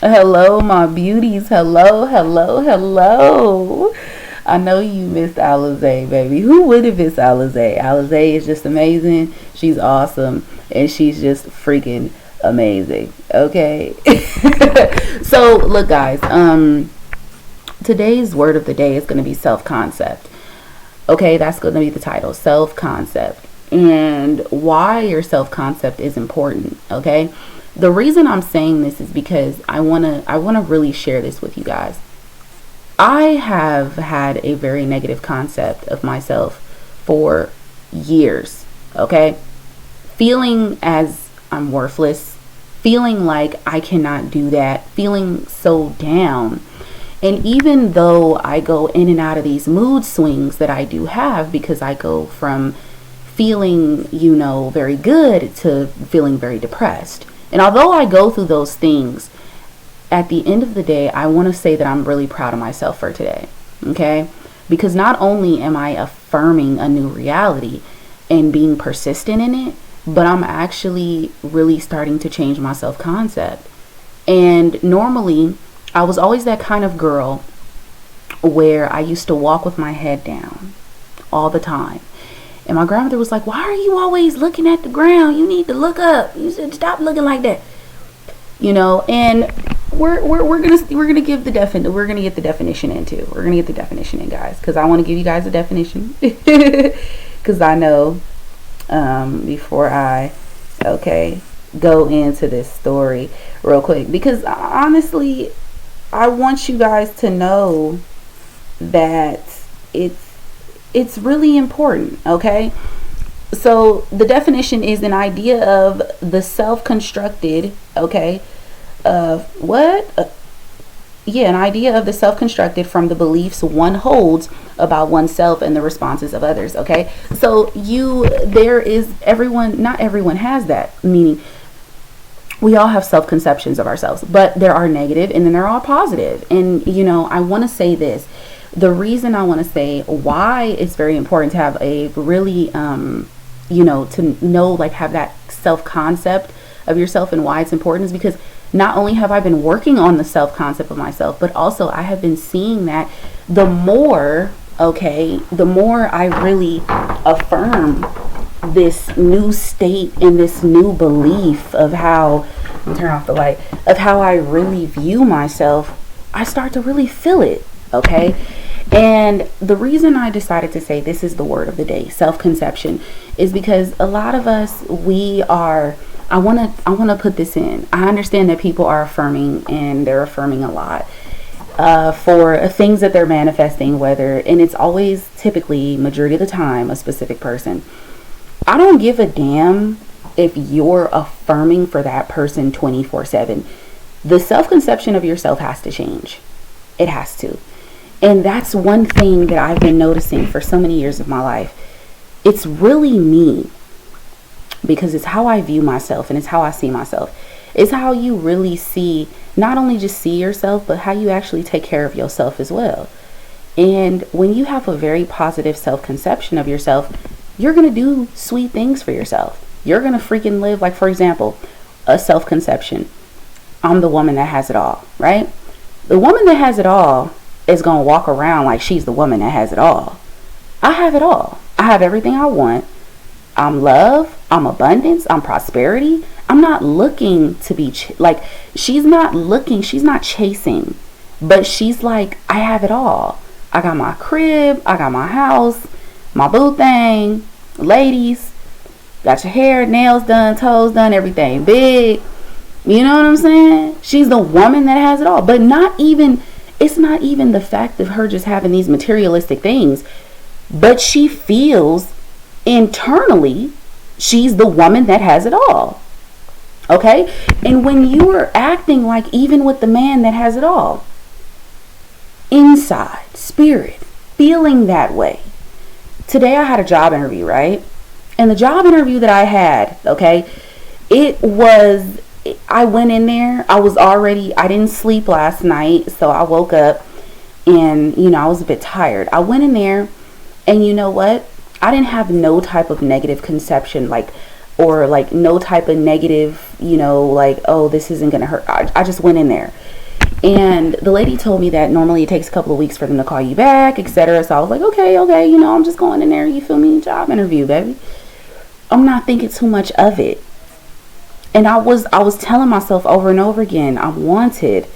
Hello, my beauties. Hello, hello, hello. I know you missed Alizé, baby. Who would have missed Alizé? Alizé is just amazing. She's awesome. And she's just freaking amazing. Okay? So, look, guys. Today's word of the day is going to be self-concept. Okay? That's going to be the title. Self-concept. And why your self-concept is important. Okay? The reason I'm saying this is because I want to really share this with you guys. I have had a very negative concept of myself for years, okay? Feeling as I'm worthless, feeling like I cannot do that, feeling so down. And even though I go in and out of these mood swings that I do have, because I go from feeling, very good to feeling very depressed. And although I go through those things, at the end of the day, I want to say that I'm really proud of myself for today. Okay? Because not only am I affirming a new reality and being persistent in it, but I'm actually really starting to change my self-concept. And normally, I was always that kind of girl where I used to walk with my head down all the time. And my grandmother was like, "Why are you always looking at the ground? You need to look up. You should stop looking like that." And we're gonna get the definition in, guys, because I want to give you guys a definition, because I know before I go into this story real quick, because honestly I want you guys to know that it's really important. Okay, so the definition is an idea of the self-constructed, an idea of the self-constructed from the beliefs one holds about oneself and the responses of others. Okay, so not everyone has that, meaning we all have self-conceptions of ourselves, but there are negative and then there are positive. And I want to say this. The reason I want to say why it's very important to have a really to know, have that self-concept of yourself, and why it's important is because not only have I been working on the self-concept of myself, but also I have been seeing that the more I really affirm this new state and this new belief of how, turn off the light, of how I really view myself, I start to really feel it. Okay. And the reason I decided to say this is the word of the day, self-conception, is because a lot of us, I want to put this in. I understand that people are affirming, and they're affirming a lot for things that they're manifesting, and it's always, typically, majority of the time, a specific person. I don't give a damn if you're affirming for that person 24/7. The self-conception of yourself has to change. It has to. And that's one thing that I've been noticing for so many years of my life. It's really me, because it's how I view myself and it's how I see myself. It's how you really see, not only just see yourself, but how you actually take care of yourself as well. And when you have a very positive self-conception of yourself, you're going to do sweet things for yourself. You're going to freaking live, for example, a self-conception. I'm the woman that has it all, right? The woman that has it all is going to walk around like she's the woman that has it all. I have it all. I have everything I want. I'm love. I'm abundance. I'm prosperity. I'm not looking to be she's not chasing, but she's like, I have it all. I got my crib. I got my house, my boo thing. Ladies, got your hair, nails done, toes done, everything big. You know what I'm saying? She's the woman that has it all, but it's not even the fact of her just having these materialistic things, but she feels internally she's the woman that has it all. Okay? And when you are acting even with the man that has it all, inside, spirit, feeling that way. Today I had a job interview, right? And the job interview that I had, I went in there, I didn't sleep last night, so I woke up and, I was a bit tired. I went in there, and you know what? I didn't have no type of negative conception, or no type of negative, oh, this isn't going to hurt. I just went in there. And the lady told me that normally it takes a couple of weeks for them to call you back, etc. So I was like, okay, I'm just going in there, you feel me, job interview, baby. I'm not thinking too much of it. And I was telling myself over and over again, I'm wanted.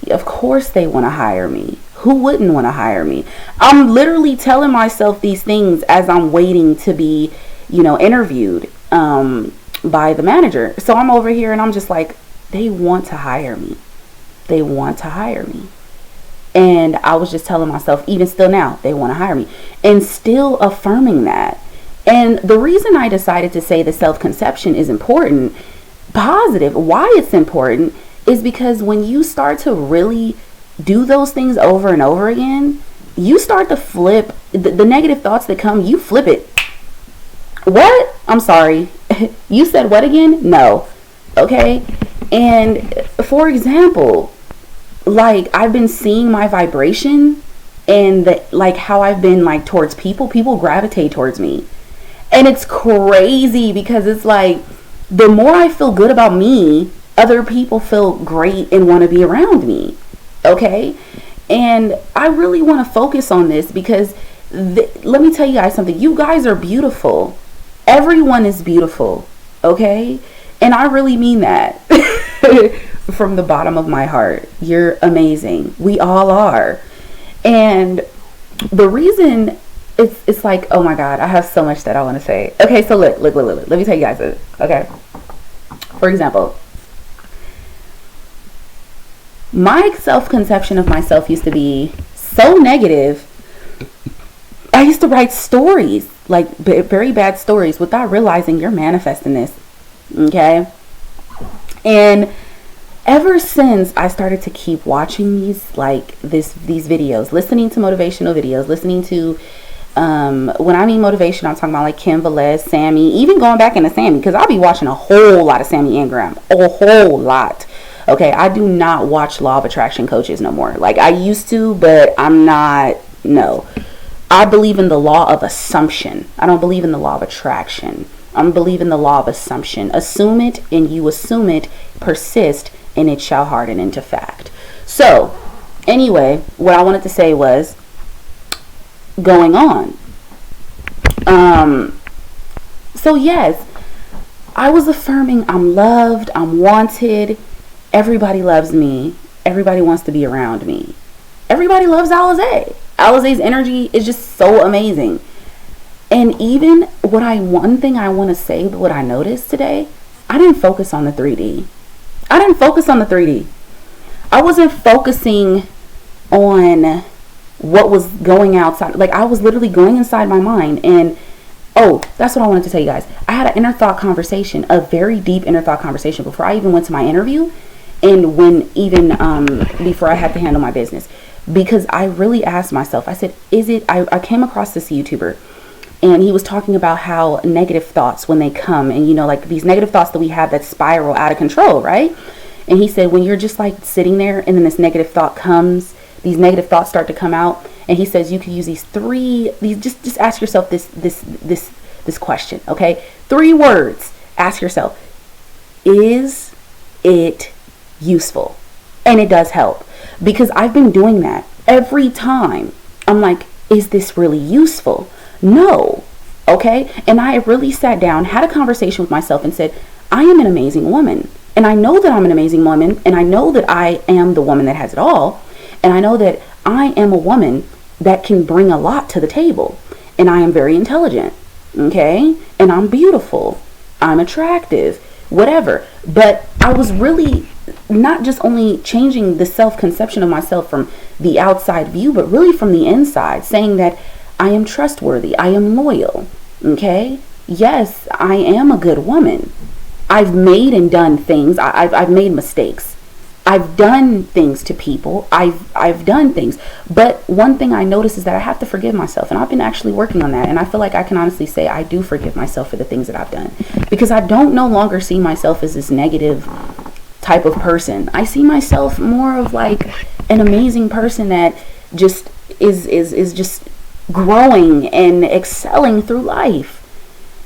Of course they want to hire me. Who wouldn't want to hire me? I'm literally telling myself these things as I'm waiting to be, interviewed by the manager. So I'm over here and I'm just like, they want to hire me. They want to hire me. And I was just telling myself, even still now, they want to hire me. And still affirming that. And the reason I decided to say the self-conception is important, positive, why it's important, is because when you start to really do those things over and over again, you start to flip the negative thoughts that come, you flip it. What? I'm sorry. You said what again? No. Okay. And for example, like I've been seeing my vibration and how I've been like towards people gravitate towards me. And it's crazy because it's like the more I feel good about me, other people feel great and want to be around me. Okay? And I really want to focus on this because let me tell you guys something. You guys are beautiful. Everyone is beautiful. Okay? And I really mean that from the bottom of my heart. You're amazing. We all are. And the reason it's like, oh my God, I have so much that I want to say. Okay, so look. Let me tell you guys this. Okay. For example, my self-conception of myself used to be so negative. I used to write stories, like very bad stories, without realizing you're manifesting this. Okay? And ever since I started to keep watching these videos, listening to motivational videos, listening to, when I mean motivation, I'm talking about like Kim Velez, Sammy, even going back into Sammy, because I'll be watching a whole lot of Sammy Ingram, a whole lot. Okay, I do not watch Law of Attraction coaches no more. Like I used to, but I'm not, no. I believe in the law of assumption. I don't believe in the law of attraction. I believe in the law of assumption. Assume it and you assume it, persist, and it shall harden into fact. So, anyway, what I wanted to say was going on. So yes, I was affirming I'm loved, I'm wanted, everybody loves me, everybody wants to be around me. Everybody loves Alizé. Alize's energy is just so amazing. And even one thing I want to say, what I noticed today, I didn't focus on the 3D. I wasn't focusing on what was going outside. Like I was literally going inside my mind. And that's what I wanted to tell you guys. I had an inner thought conversation, a very deep inner thought conversation before I even went to my interview, and before I had to handle my business. Because I really asked myself, I said, I came across this YouTuber, and he was talking about how negative thoughts, when they come, and like these negative thoughts that we have that spiral out of control, right? And he said, when you're just like sitting there and then this negative thought comes, these negative thoughts start to come out, and he says you could use just ask yourself this question, okay? 3 words. Ask yourself, is it useful? And it does help, because I've been doing that every time. I'm like, is this really useful? No. Okay? And I really sat down, had a conversation with myself and said, I am an amazing woman. And I know that I'm an amazing woman. And I know that I am the woman that has it all. And I know that I am a woman that can bring a lot to the table. And I am very intelligent. Okay? And I'm beautiful. I'm attractive. Whatever. But I was really not just only changing the self-conception of myself from the outside view, but really from the inside, saying that I am trustworthy, I am loyal, okay? Yes, I am a good woman. I've made and done things. I've made mistakes. I've done things to people. I've done things. But one thing I notice is that I have to forgive myself, and I've been actually working on that. And I feel like I can honestly say I do forgive myself for the things that I've done, because I don't no longer see myself as this negative type of person. I see myself more of like an amazing person that just is just growing and excelling through life.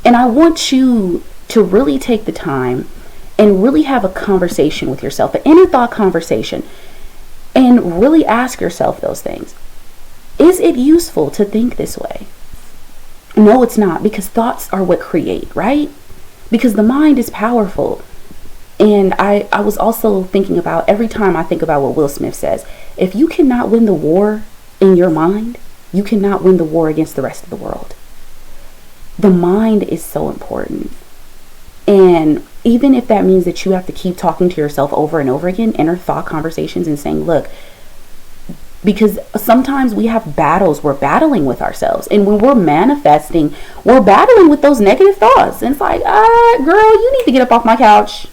And I want you to really take the time and really have a conversation with yourself, an inner thought conversation. And really ask yourself those things. Is it useful to think this way? No, it's not, because thoughts are what create, right? Because the mind is powerful. And I was also thinking about, every time I think about what Will Smith says, if you cannot win the war in your mind, you cannot win the war against the rest of the world. The mind is so important. And even if that means that you have to keep talking to yourself over and over again, inner thought conversations, and saying, look, because sometimes we have battles, we're battling with ourselves. And when we're manifesting, we're battling with those negative thoughts. And it's like, girl, you need to get up off my couch.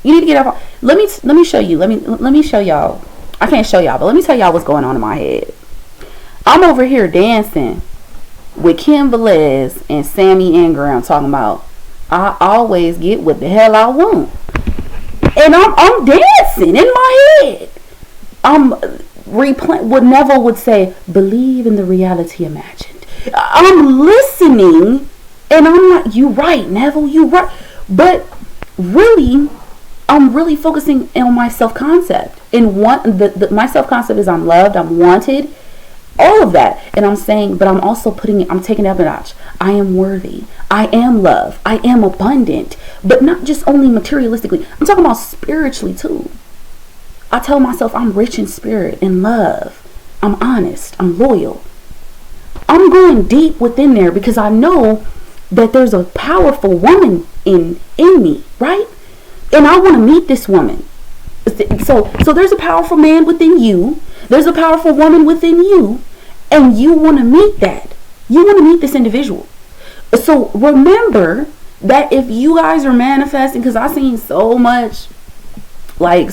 You need to get up. Let me show you. Let me show y'all. I can't show y'all, but let me tell y'all what's going on in my head. I'm over here dancing with Kim Velez and Sammy Ingram talking about, I always get what the hell I want. And I'm dancing in my head. I'm replaying what Neville would say, believe in the reality imagined. I'm listening and I'm like, you right, Neville, you right. But really, I'm really focusing on my self-concept. And my self-concept is I'm loved, I'm wanted, all of that. And I'm saying, but I'm also I'm taking it up a notch. I am worthy. I am love. I am abundant. But not just only materialistically. I'm talking about spiritually too. I tell myself I'm rich in spirit and love. I'm honest. I'm loyal. I'm going deep within there because I know that there's a powerful woman in me, right? And I want to meet this woman. So there's a powerful man within you. There's a powerful woman within you. And you want to meet that. You want to meet this individual. So remember that if you guys are manifesting, because I've seen so much, let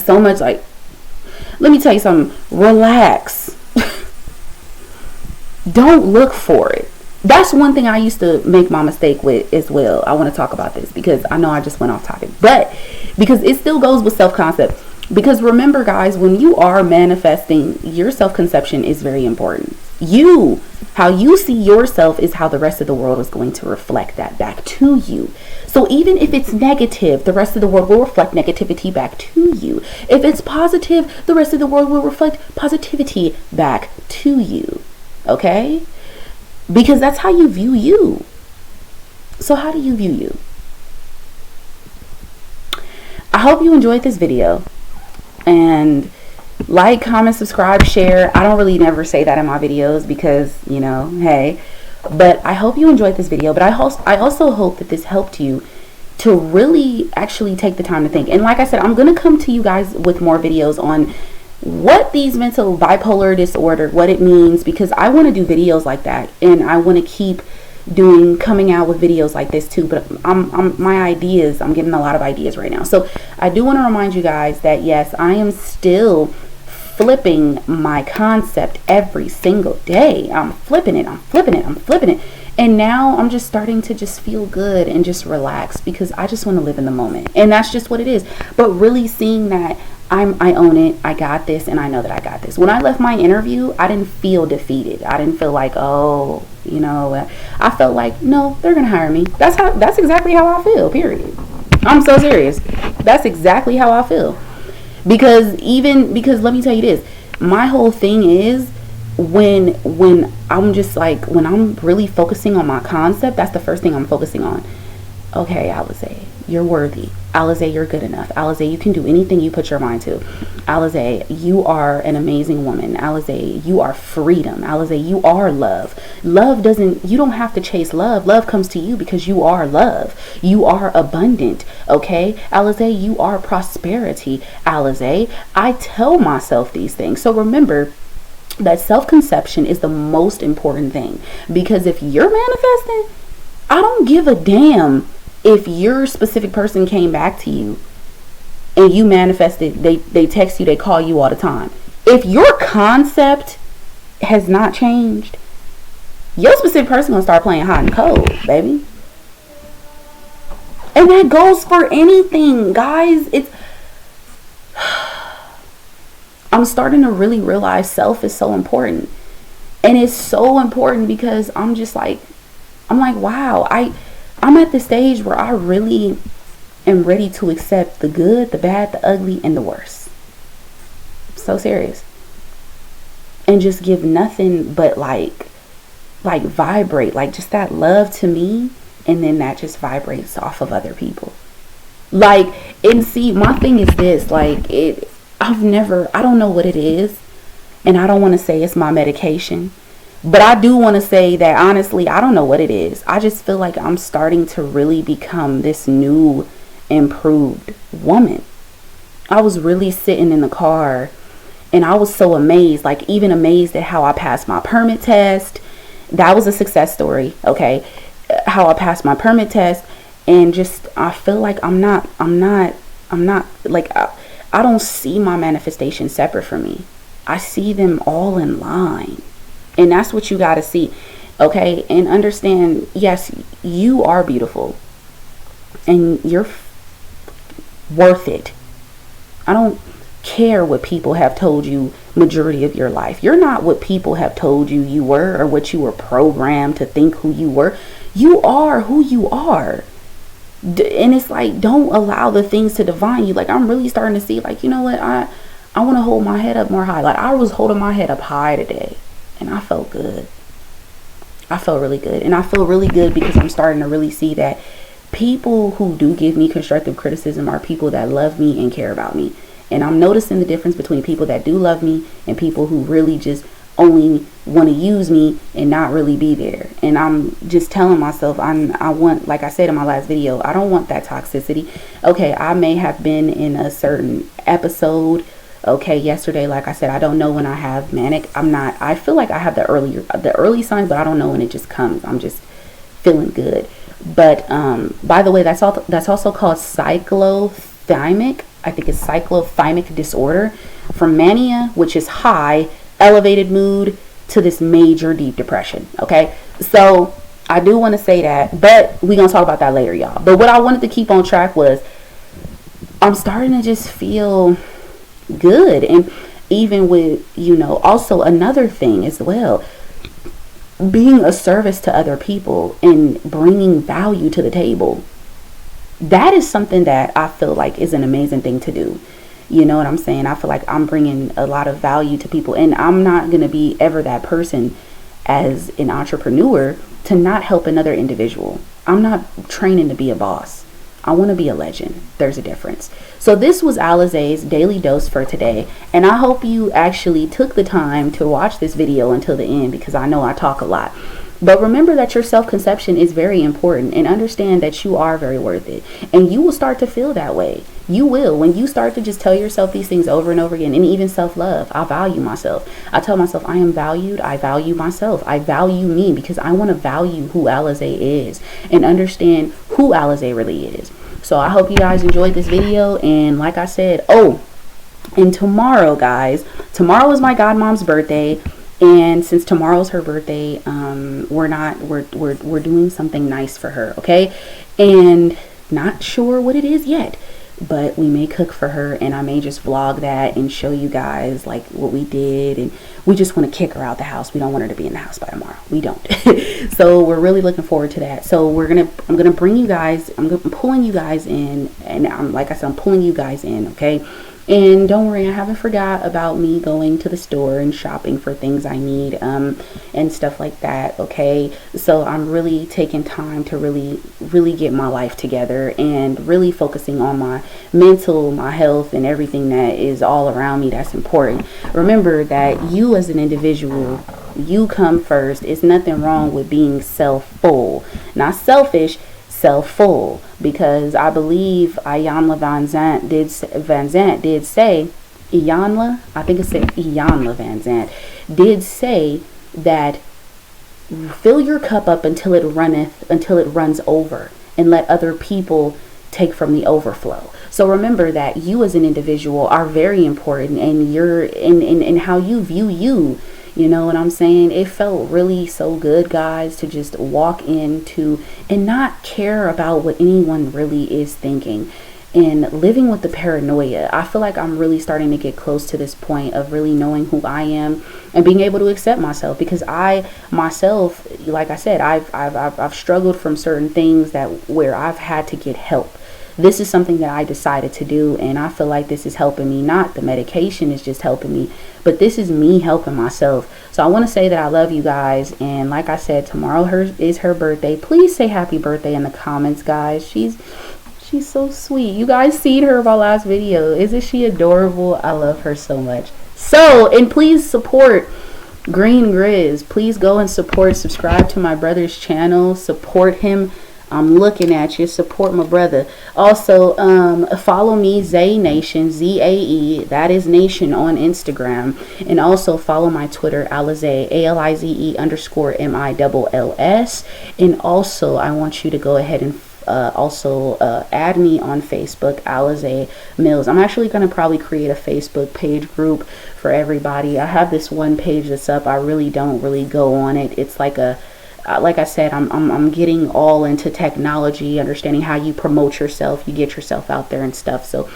me tell you something. Relax. Don't look for it. That's one thing I used to make my mistake with as well. I want to talk about this because I know I just went off topic. But because it still goes with self-concept. Because remember, guys, when you are manifesting, your self-conception is very important. How you see yourself is how the rest of the world is going to reflect that back to you. So even if it's negative, the rest of the world will reflect negativity back to you. If it's positive, the rest of the world will reflect positivity back to you. Okay? Because that's how you view you. So how do you view you? I hope you enjoyed this video. And like, comment, subscribe, share. I don't really never say that in my videos because, hey. But I hope you enjoyed this video. But I also hope that this helped you to really actually take the time to think. And like I said, I'm going to come to you guys with more videos on what these mental bipolar disorder, what it means, because I want to do videos like that. And I want to keep coming out with videos like this too. But I'm getting a lot of ideas right now. So I do want to remind you guys that yes, I am still flipping my concept every single day. I'm flipping it. And now I'm just starting to just feel good and just relax because I just want to live in the moment. And that's just what it is. But really seeing that I own it, I got this, and I know that I got this. When I left my interview, I didn't feel defeated. I didn't feel like, I felt like, no, they're going to hire me. That's exactly how I feel, period. I'm so serious. That's exactly how I feel. Because let me tell you this, my whole thing is when I'm just like, when I'm really focusing on my concept, that's the first thing I'm focusing on. Okay, Alize, you're worthy. Alize, you're good enough. Alize, you can do anything you put your mind to. Alize, you are an amazing woman. Alize, you are freedom. Alize, you are love. You don't have to chase love. Love comes to you because you are love. You are abundant. Okay? Alize, you are prosperity. Alize, I tell myself these things. So remember that self-conception is the most important thing. Because if you're manifesting, I don't give a damn if your specific person came back to you and you manifested, they text you, they call you all the time. If your concept has not changed, your specific person gonna start playing hot and cold, baby. And that goes for anything, guys. I'm starting to really realize self is so important. And it's so important because I'm like, wow, I'm at the stage where I really am ready to accept the good, the bad, the ugly, and the worst. So serious. And just give nothing but like vibrate, like just that love to me, and then that just vibrates off of other people. Like, and see, my thing is this, like, I don't know what it is, and I don't want to say it's my medication, but I do want to say that honestly, I don't know what it is. I just feel like I'm starting to really become this new, improved woman. I was really sitting in the car and I was so amazed, like even amazed at how I passed my permit test. That was a success story, okay? How I passed my permit test, and just I feel like I'm not like I don't see my manifestation separate from me. I see them all in line. And that's what you got to see. Okay? And understand, yes, you are beautiful. And you're worth it. I don't care what people have told you majority of your life. You're not what people have told you you were, or what you were programmed to think who you were. You are who you are. And it's like, don't allow the things to define you. Like, I'm really starting to see, like, you know what, I want to hold my head up more high. Like, I was holding my head up high today, and I felt good. I felt really good. And I feel really good because I'm starting to really see that people who do give me constructive criticism are people that love me and care about me. And I'm noticing the difference between people that do love me and people who really just only want to use me and not really be there. And I'm just telling myself, I want, like I said in my last video, I don't want that toxicity. Okay, I may have been in a certain episode, okay, yesterday, like I said, I don't know when I have manic. I feel like I have the early signs, but I don't know when it just comes. I'm just feeling good. But by the way, that's also called cyclothymic. I think it's cyclothymic disorder, from mania, which is high elevated mood, to this major deep depression. Okay, so I do want to say that, but we're gonna talk about that later, y'all. But what I wanted to keep on track was, I'm starting to just feel good. And even with, also another thing as well, being a service to other people and bringing value to the table, that is something that I feel like is an amazing thing to do. You know what I'm saying? I feel like I'm bringing a lot of value to people, and I'm not going to be ever that person as an entrepreneur to not help another individual. I'm not training to be a boss. I want to be a legend. There's a difference. So this was Alizé's Daily Dose for today, and I hope you actually took the time to watch this video until the end, because I know I talk a lot. But remember that your self-conception is very important, and understand that you are very worth it. And you will start to feel that way. You will. When you start to just tell yourself these things over and over again, and even self-love. I value myself. I tell myself I am valued. I value myself. I value me, because I want to value who Alizé is and understand who Alizé really is. So I hope you guys enjoyed this video. And like I said, and tomorrow, guys, tomorrow is my godmom's birthday. And since tomorrow's her birthday, we're doing something nice for her, okay? And not sure what it is yet, but we may cook for her, and I may just vlog that and show you guys like what we did. And we just want to kick her out the house. We don't want her to be in the house by tomorrow. We don't. So we're really looking forward to that. So I'm gonna bring you guys. I'm pulling you guys in, and like I said, I'm pulling you guys in, okay? And don't worry, I haven't forgot about me going to the store and shopping for things I need, and stuff like that, okay? So I'm really taking time to really get my life together, and really focusing on my mental, my health, and everything that is all around me that's important. Remember that you as an individual, you come first. It's nothing wrong with being self-full. Not selfish, self-full, because I believe Iyanla Vanzant did say, Iyanla, I think it said Iyanla Vanzant, did say that fill your cup up until it runs over, and let other people take from the overflow. So remember that you as an individual are very important, and you're in how you view you. You know what I'm saying? It felt really so good, guys, to just walk into and not care about what anyone really is thinking, and living with the paranoia. I feel like I'm really starting to get close to this point of really knowing who I am and being able to accept myself, because I myself, like I said, I've struggled from certain things where I've had to get help. this is something that I decided to do, and I feel like this is helping me. Not the medication is just helping me, but this is me helping myself. So I want to say that I love you guys, and like I said, tomorrow is her birthday. Please say happy birthday in the comments, guys. She's so sweet. You guys seen her in my last video. Isn't she adorable? I love her so much. So, and please support Green Grizz. Please go and subscribe to my brother's channel. Support him. I'm looking at you. Support my brother. Also, follow me, Zae Nation, ZAE. That is Nation on Instagram. And also follow my Twitter, Alize, ALIZE_MILLS. And also, I want you to go ahead and add me on Facebook, Alize Mills. I'm actually going to probably create a Facebook page group for everybody. I have this one page that's up. I really don't go on it. It's like I said, I'm getting all into technology, understanding how you promote yourself, you get yourself out there and stuff. So,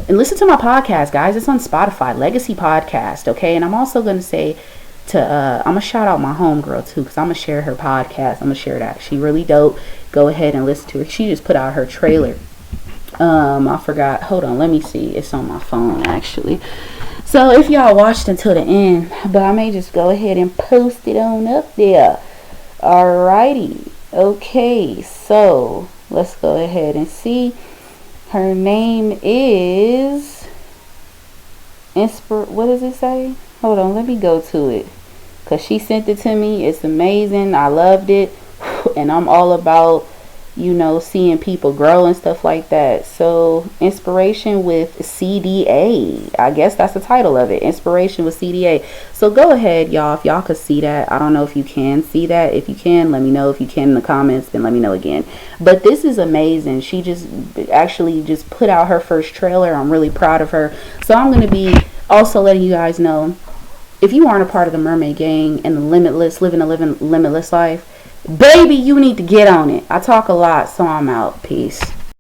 and listen to my podcast, guys. It's on Spotify, Legacy Podcast. Okay. And I'm also going to say I'm going to shout out my homegirl too, because I'm going to share her podcast. I'm going to share that. She really dope. Go ahead and listen to her. She just put out her trailer. I forgot. Hold on. Let me see. It's on my phone, actually. So if y'all watched until the end, but I may just go ahead and post it on up there. Alrighty. Okay. So let's go ahead and see. Her name is what does it say? Hold on. Let me go to it. Because she sent it to me. It's amazing. I loved it. And I'm all about, seeing people grow and stuff like that. So, Inspiration with CDA. I guess that's the title of it. Inspiration with CDA. So, go ahead, y'all. If y'all could see that. I don't know if you can see that. If you can, let me know. If you can in the comments, then let me know again. But this is amazing. She just put out her first trailer. I'm really proud of her. So, I'm going to be also letting you guys know, if you aren't a part of the Mermaid Gang and the living a limitless life, baby, you need to get on it. I talk a lot, so I'm out. Peace.